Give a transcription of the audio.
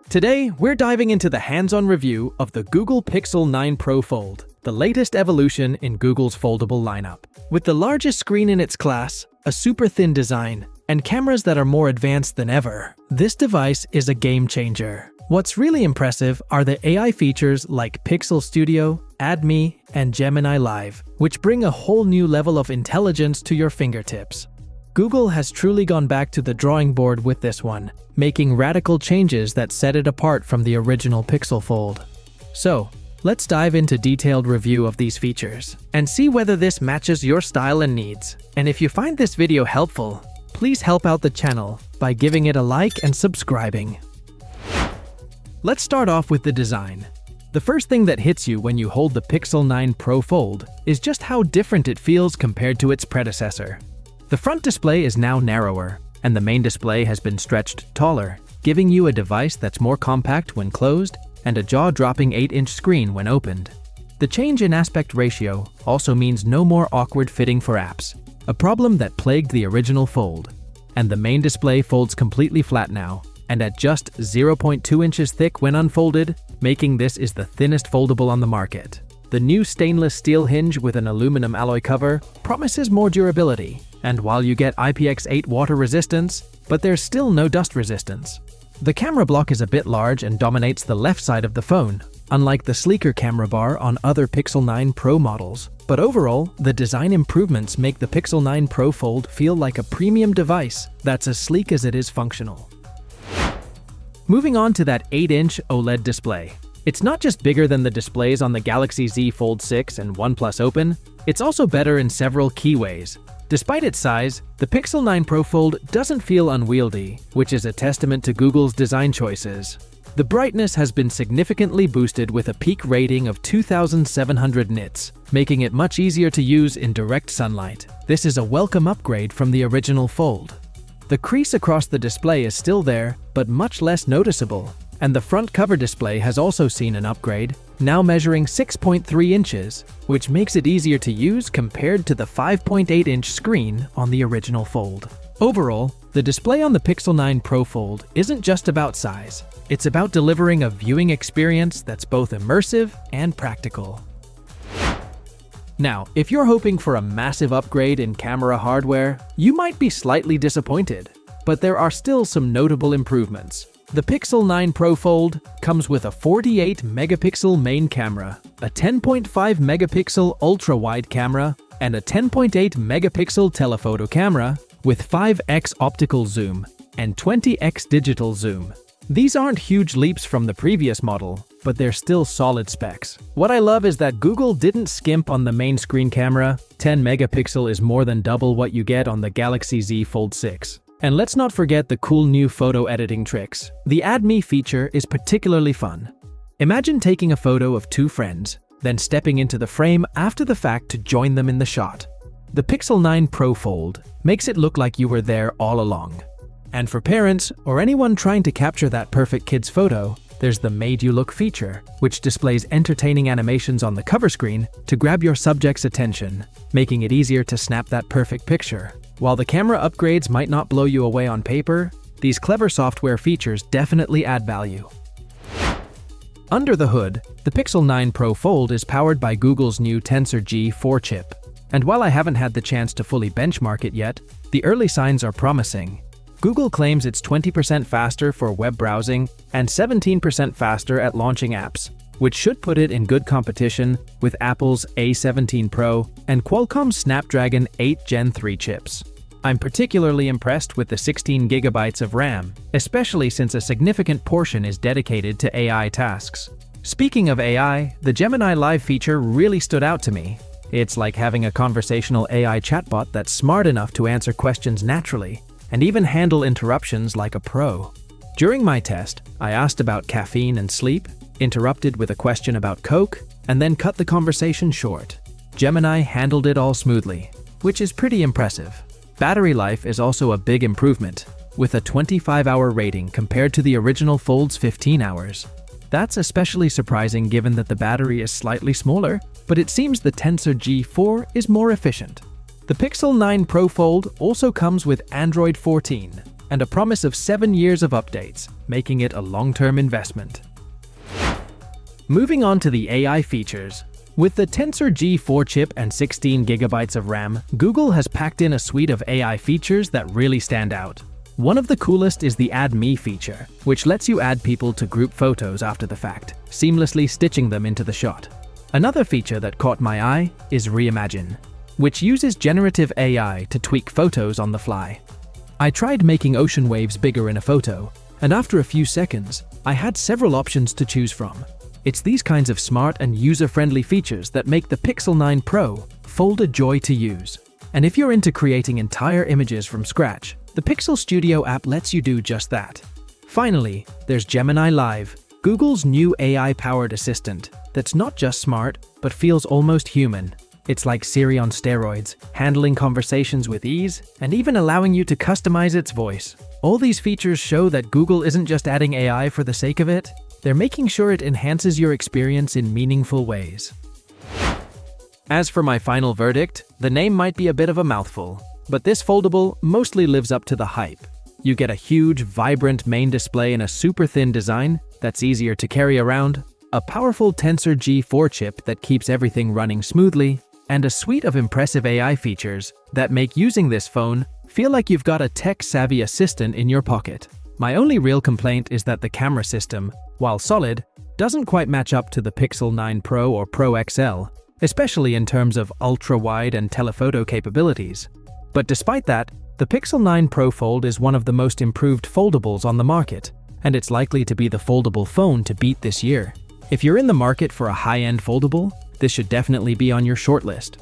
Today, we're diving into the hands-on review of the Google Pixel 9 Pro Fold, the latest evolution in Google's foldable lineup. With the largest screen in its class, a super thin design, and cameras that are more advanced than ever, this device is a game changer. What's really impressive are the AI features like Pixel Studio, Add Me, and Gemini Live, which bring a whole new level of intelligence to your fingertips. Google has truly gone back to the drawing board with this one, making radical changes that set it apart from the original Pixel Fold. So, let's dive into detailed review of these features and see whether this matches your style and needs. And if you find this video helpful, please help out the channel by giving it a like and subscribing. Let's start off with the design. The first thing that hits you when you hold the Pixel 9 Pro Fold is just how different it feels compared to its predecessor. The front display is now narrower, and the main display has been stretched taller, giving you a device that's more compact when closed and a jaw-dropping 8-inch screen when opened. The change in aspect ratio also means no more awkward fitting for apps, a problem that plagued the original Fold. And the main display folds completely flat now, and at just 0.2 inches thick when unfolded, making this is the thinnest foldable on the market. The new stainless steel hinge with an aluminum alloy cover promises more durability, and while you get IPX8 water resistance, but there's still no dust resistance. The camera block is a bit large and dominates the left side of the phone, unlike the sleeker camera bar on other Pixel 9 Pro models. But overall, the design improvements make the Pixel 9 Pro Fold feel like a premium device that's as sleek as it is functional. Moving on to that 8-inch OLED display. It's not just bigger than the displays on the Galaxy Z Fold6 and OnePlus Open, it's also better in several key ways. Despite its size, the Pixel 9 Pro Fold doesn't feel unwieldy, which is a testament to Google's design choices. The brightness has been significantly boosted with a peak rating of 2,700 nits, making it much easier to use in direct sunlight. This is a welcome upgrade from the original Fold. The crease across the display is still there, but much less noticeable. And the front cover display has also seen an upgrade, now measuring 6.3 inches, which makes it easier to use compared to the 5.8-inch screen on the original Fold. Overall, the display on the Pixel 9 Pro Fold isn't just about size. It's about delivering a viewing experience that's both immersive and practical. Now, if you're hoping for a massive upgrade in camera hardware, you might be slightly disappointed, but there are still some notable improvements. The Pixel 9 Pro Fold comes with a 48-megapixel main camera, a 10.5-megapixel ultra-wide camera, and a 10.8-megapixel telephoto camera with 5x optical zoom and 20x digital zoom. These aren't huge leaps from the previous model, but they're still solid specs. What I love is that Google didn't skimp on the main screen camera. 10 megapixel is more than double what you get on the Galaxy Z Fold6. And let's not forget the cool new photo editing tricks. The Add Me feature is particularly fun. Imagine taking a photo of two friends, then stepping into the frame after the fact to join them in the shot. The Pixel 9 Pro Fold makes it look like you were there all along. And for parents or anyone trying to capture that perfect kid's photo, there's the Made You Look feature, which displays entertaining animations on the cover screen to grab your subject's attention, making it easier to snap that perfect picture. While the camera upgrades might not blow you away on paper, these clever software features definitely add value. Under the hood, the Pixel 9 Pro Fold is powered by Google's new Tensor G4 chip. And while I haven't had the chance to fully benchmark it yet, the early signs are promising. Google claims it's 20% faster for web browsing and 17% faster at launching apps, which should put it in good competition with Apple's A17 Pro and Qualcomm's Snapdragon 8 Gen 3 chips. I'm particularly impressed with the 16 gigabytes of RAM, especially since a significant portion is dedicated to AI tasks. Speaking of AI, the Gemini Live feature really stood out to me. It's like having a conversational AI chatbot that's smart enough to answer questions naturally and even handle interruptions like a pro. During my test, I asked about caffeine and sleep, interrupted with a question about Coke, and then cut the conversation short. Gemini handled it all smoothly, which is pretty impressive. Battery life is also a big improvement, with a 25-hour rating compared to the original Fold's 15 hours. That's especially surprising given that the battery is slightly smaller, but it seems the Tensor G4 is more efficient. The Pixel 9 Pro Fold also comes with Android 14, and a promise of 7 years of updates, making it a long-term investment. Moving on to the AI features. With the Tensor G4 chip and 16 GB of RAM, Google has packed in a suite of AI features that really stand out. One of the coolest is the Add Me feature, which lets you add people to group photos after the fact, seamlessly stitching them into the shot. Another feature that caught my eye is Reimagine, which uses generative AI to tweak photos on the fly. I tried making ocean waves bigger in a photo, and after a few seconds, I had several options to choose from. It's these kinds of smart and user-friendly features that make the Pixel 9 Pro Fold a joy to use. And if you're into creating entire images from scratch, the Pixel Studio app lets you do just that. Finally, there's Gemini Live, Google's new AI-powered assistant that's not just smart, but feels almost human. It's like Siri on steroids, handling conversations with ease, and even allowing you to customize its voice. All these features show that Google isn't just adding AI for the sake of it, they're making sure it enhances your experience in meaningful ways. As for my final verdict, the name might be a bit of a mouthful, but this foldable mostly lives up to the hype. You get a huge, vibrant main display in a super thin design that's easier to carry around, a powerful Tensor G4 chip that keeps everything running smoothly, and a suite of impressive AI features that make using this phone feel like you've got a tech-savvy assistant in your pocket. My only real complaint is that the camera system, while solid, doesn't quite match up to the Pixel 9 Pro or Pro XL, especially in terms of ultra-wide and telephoto capabilities. But despite that, the Pixel 9 Pro Fold is one of the most improved foldables on the market, and it's likely to be the foldable phone to beat this year. If you're in the market for a high-end foldable, this should definitely be on your shortlist.